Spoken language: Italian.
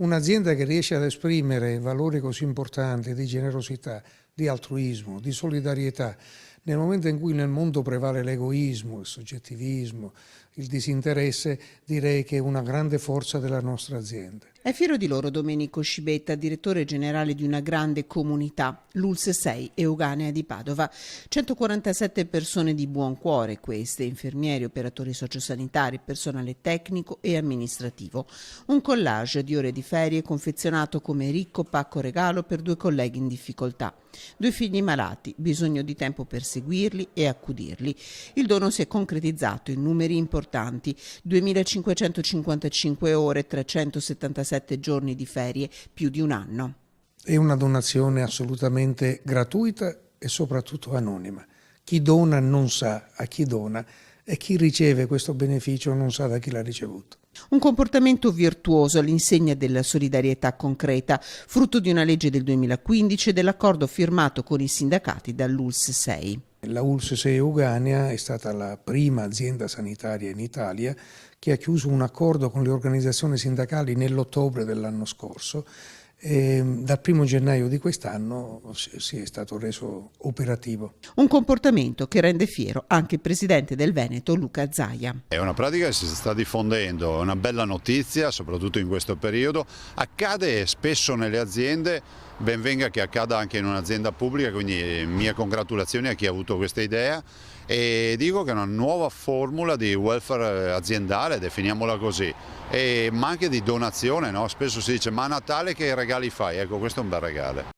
Un'azienda che riesce ad esprimere valori così importanti di generosità, di altruismo, di solidarietà, nel momento in cui nel mondo prevale l'egoismo, il soggettivismo, il disinteresse, direi che è una grande forza della nostra azienda. È fiero di loro Domenico Scibetta, direttore generale di una grande comunità, l'ULSS 6 Euganea di Padova. 147 persone di buon cuore queste, infermieri, operatori sociosanitari, personale tecnico e amministrativo. Un collage di ore di ferie confezionato come ricco pacco regalo per 2 colleghi in difficoltà. 2 figli malati, bisogno di tempo per seguirli e accudirli. Il dono si è concretizzato in numeri importanti, 2.555 ore, 377 giorni di ferie, più di un anno. È una donazione assolutamente gratuita e soprattutto anonima. Chi dona non sa a chi dona e chi riceve questo beneficio non sa da chi l'ha ricevuto. Un comportamento virtuoso all'insegna della solidarietà concreta, frutto di una legge del 2015 e dell'accordo firmato con i sindacati dall'ULSS 6. La ULSS 6 Euganea è stata la prima azienda sanitaria in Italia che ha chiuso un accordo con le organizzazioni sindacali nell'ottobre dell'anno scorso e dal 1° gennaio di quest'anno si è stato reso operativo. Un comportamento che rende fiero anche il presidente del Veneto Luca Zaia. È una pratica che si sta diffondendo, è una bella notizia, soprattutto in questo periodo. Accade spesso nelle aziende, ben venga che accada anche in un'azienda pubblica, quindi mie congratulazioni a chi ha avuto questa idea e dico che è una nuova formula di welfare aziendale, definiamola così, ma anche di donazione, no? Spesso si dice ma a Natale che regali fai? Ecco, questo è un bel regalo.